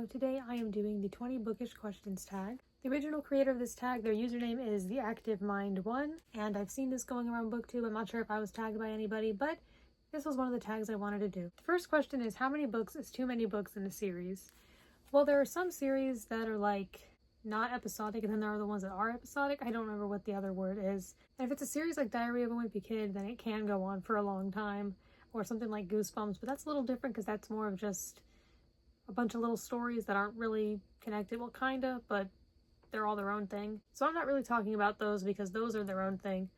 So today I am doing the 20 Bookish Questions tag. The original creator of this tag, their username is theactivemind1, and I've seen this going around BookTube. I'm not sure if I was tagged by anybody, but this was one of the tags I wanted to do. The first question is, how many books is too many books in a series? Well, there are some series that are like not episodic, and then there are the ones that are episodic. I don't remember what the other word is. And if it's a series like Diary of a Wimpy Kid, then it can go on for a long time, or something like Goosebumps, but that's a little different because that's more of just a bunch of little stories that aren't really connected. Well, kinda, but they're all their own thing. So I'm not really talking about those because those are their own thing.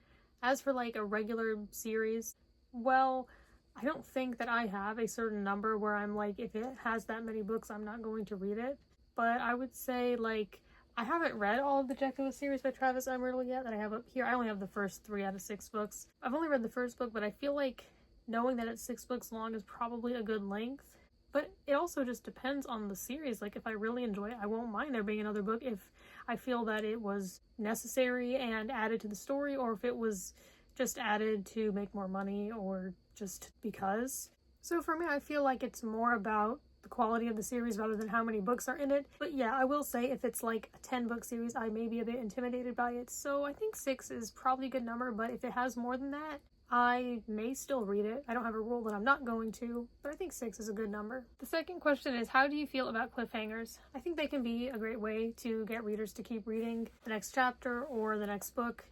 As for like a regular series, well, I don't think that I have a certain number where I'm like, if it has that many books, I'm not going to read it. But I would say, like, I haven't read all of the Jekyll series by Travis Emerald yet that I have up here. I only have the first 3 out of 6 books. I've only read the first book, but I feel like knowing that it's 6 books long is probably a good length. But it also just depends on the series. Like, if I really enjoy it, I won't mind there being another book if I feel that it was necessary and added to the story, or if it was just added to make more money or just because. So for me, I feel like it's more about the quality of the series rather than how many books are in it. But yeah, I will say if it's like a 10-book series, I may be a bit intimidated by it. So I think 6 is probably a good number, but if it has more than that, I may still read it. I don't have a rule that I'm not going to, but I think 6 is a good number. The second question is, how do you feel about cliffhangers? I think they can be a great way to get readers to keep reading the next chapter or the next book.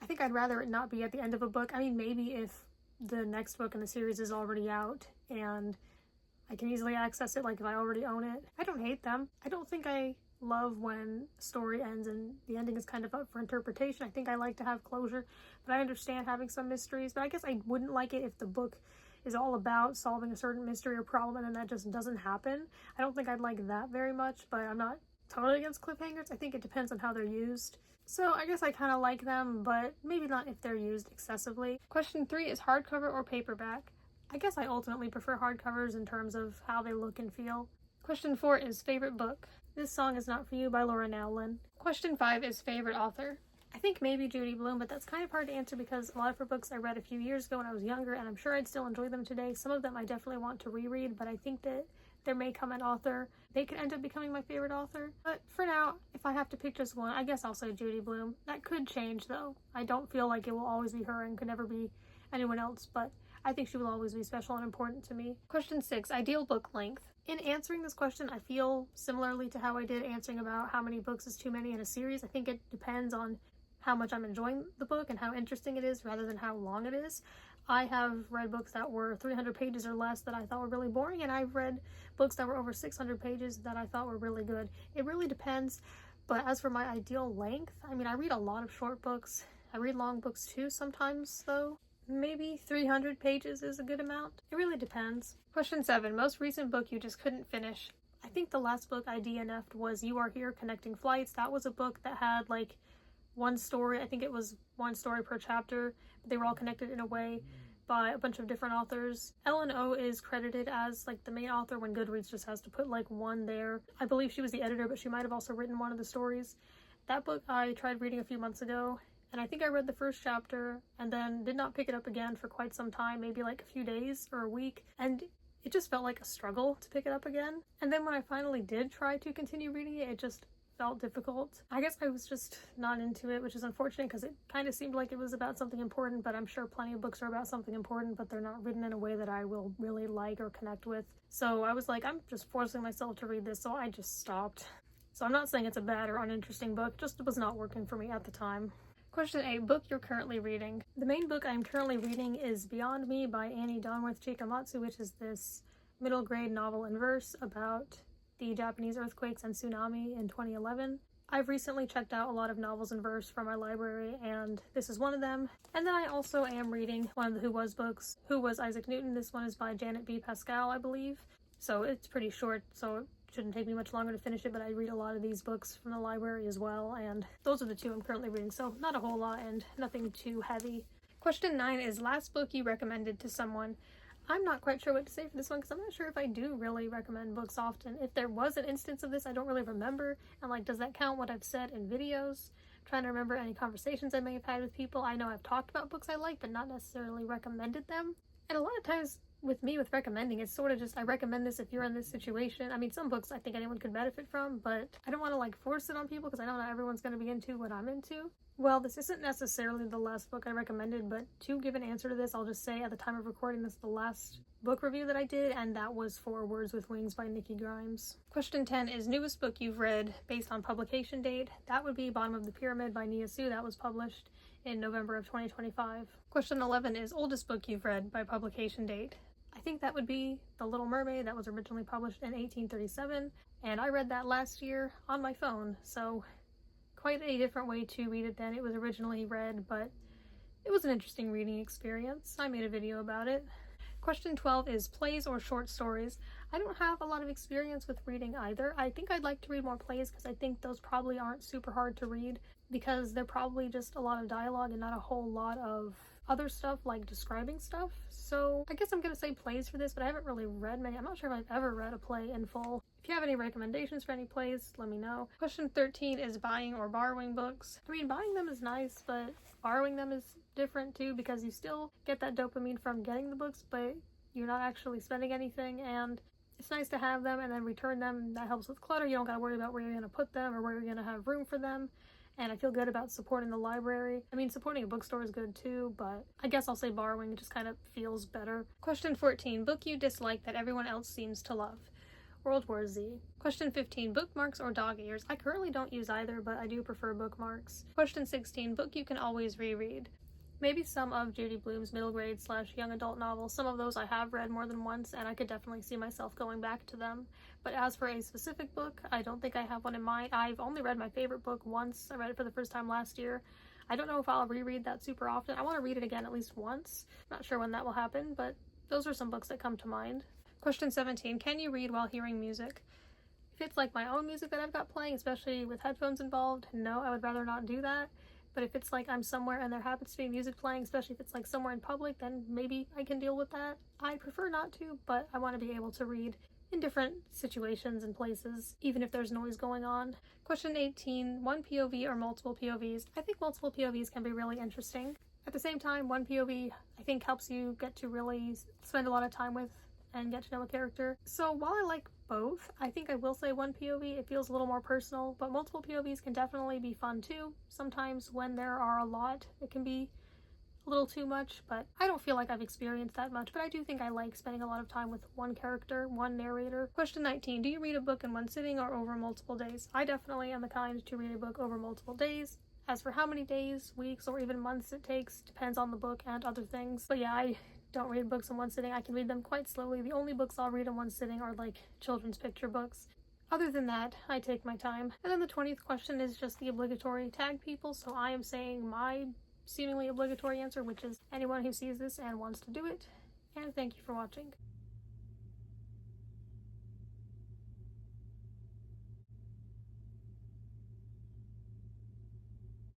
I think I'd rather it not be at the end of a book. I mean, maybe if the next book in the series is already out and I can easily access it, like if I already own it. I don't hate them. I don't think I love when a story ends and the ending is kind of up for interpretation. I think I like to have closure, but I understand having some mysteries. But I guess I wouldn't like it if the book is all about solving a certain mystery or problem and then that just doesn't happen. I don't think I'd like that very much, but I'm not totally against cliffhangers. I think it depends on how they're used. So I guess I kind of like them, but maybe not if they're used excessively. Question 3 is hardcover or paperback? I guess I ultimately prefer hardcovers in terms of how they look and feel. Question 4 is favorite book. This Song Is Not For You by Laura Nowlin. Question 5 is favorite author. I think maybe Judy Blume, but that's kind of hard to answer because a lot of her books I read a few years ago when I was younger, and I'm sure I'd still enjoy them today. Some of them I definitely want to reread, but I think that there may come an author. They could end up becoming my favorite author. But for now, if I have to pick just one, I guess I'll say Judy Blume. That could change though. I don't feel like it will always be her and could never be anyone else, but I think she will always be special and important to me. Question 6, ideal book length. In answering this question, I feel similarly to how I did answering about how many books is too many in a series. I think it depends on how much I'm enjoying the book and how interesting it is rather than how long it is. I have read books that were 300 pages or less that I thought were really boring, and I've read books that were over 600 pages that I thought were really good. It really depends, but as for my ideal length, I mean, I read a lot of short books. I read long books too sometimes, though. Maybe 300 pages is a good amount. It really depends. Question 7, most recent book you just couldn't finish. I think the last book I DNF'd was You Are Here, Connecting Flights. That was a book that had like one story. I think it was one story per chapter, but they were all connected in a way by a bunch of different authors. Ellen O is credited as like the main author when Goodreads just has to put like one there. I believe she was the editor, but she might have also written one of the stories. That book I tried reading a few months ago, and I think I read the first chapter and then did not pick it up again for quite some time, maybe like a few days or a week, and it just felt like a struggle to pick it up again. And then when I finally did try to continue reading it, it just felt difficult. I guess I was just not into it, which is unfortunate because it kind of seemed like it was about something important, but I'm sure plenty of books are about something important, but they're not written in a way that I will really like or connect with. So I was like, I'm just forcing myself to read this, so I just stopped. So I'm not saying it's a bad or uninteresting book, just it was not working for me at the time. Question 8, book you're currently reading. The main book I'm currently reading is Beyond Me by Annie Donworth Chikamatsu, which is this middle grade novel in verse about the Japanese earthquakes and tsunami in 2011. I've recently checked out a lot of novels in verse from my library, and this is one of them. And then I also am reading one of the Who Was books, Who Was Isaac Newton. This one is by Janet B. Pascal, I believe. So it's pretty short, so it shouldn't take me much longer to finish it, but I read a lot of these books from the library as well, and those are the 2 I'm currently reading, so not a whole lot and nothing too heavy. Question 9 is last book you recommended to someone. I'm not quite sure what to say for this one because I'm not sure if I do really recommend books often. If there was an instance of this, I don't really remember, and like, does that count what I've said in videos? I'm trying to remember any conversations I may have had with people. I know I've talked about books I like, but not necessarily recommended them. And a lot of times with me, with recommending, it's sort of just, I recommend this if you're in this situation. I mean, some books I think anyone could benefit from, but I don't want to like force it on people because I know not everyone's going to be into what I'm into. Well, this isn't necessarily the last book I recommended, but to give an answer to this, I'll just say at the time of recording, this is the last book review that I did, and that was for Words with Wings by Nikki Grimes. Question 10 is newest book you've read based on publication date. That would be Bottom of the Pyramid by Nia Su. That was published in November of 2025. Question 11 is oldest book you've read by publication date. I think that would be The Little Mermaid. That was originally published in 1837, and I read that last year on my phone, so quite a different way to read it than it was originally read, but it was an interesting reading experience. I made a video about it. Question 12 is plays or short stories. I don't have a lot of experience with reading either. I think I'd like to read more plays because I think those probably aren't super hard to read because they're probably just a lot of dialogue and not a whole lot of other stuff like describing stuff. So I guess I'm gonna say plays for this, but I haven't really read many. I'm not sure if I've ever read a play in full. If you have any recommendations for any plays, let me know. Question 13 is buying or borrowing books. I mean, buying them is nice, but borrowing them is different too because you still get that dopamine from getting the books, but you're not actually spending anything, and it's nice to have them and then return them. That helps with clutter. You don't gotta worry about where you're gonna put them or where you're gonna have room for them. And I feel good about supporting the library. I mean, supporting a bookstore is good too, but I guess I'll say borrowing. It just kind of feels better. Question 14, book you dislike that everyone else seems to love. World War Z. Question 15, bookmarks or dog ears. I currently don't use either, but I do prefer bookmarks. Question 16, book you can always reread. Maybe some of Judy Blume's middle grade / young adult novels. Some of those I have read more than once, and I could definitely see myself going back to them. But as for a specific book, I don't think I have one in mind. I've only read my favorite book once. I read it for the first time last year. I don't know if I'll reread that super often. I want to read it again at least once. Not sure when that will happen, but those are some books that come to mind. Question 17, can you read while hearing music? If it's like my own music that I've got playing, especially with headphones involved, no, I would rather not do that. But if it's like I'm somewhere and there happens to be music playing, especially if it's like somewhere in public, then maybe I can deal with that. I prefer not to, but I want to be able to read in different situations and places, even if there's noise going on. Question 18, one POV or multiple POVs? I think multiple POVs can be really interesting. At the same time, one POV I think helps you get to really spend a lot of time with and get to know a character. So while I like both, I think I will say one POV. It feels a little more personal, but multiple POVs can definitely be fun too. Sometimes when there are a lot, it can be a little too much, but I don't feel like I've experienced that much, but I do think I like spending a lot of time with one character, one narrator. Question 19, do you read a book in one sitting or over multiple days? I definitely am the kind to read a book over multiple days. As for how many days, weeks, or even months it takes, depends on the book and other things. But yeah, I don't read books in one sitting. I can read them quite slowly. The only books I'll read in one sitting are like children's picture books. Other than that, I take my time. And then the 20th question is just the obligatory tag people, so I am saying my seemingly obligatory answer, which is anyone who sees this and wants to do it. And thank you for watching.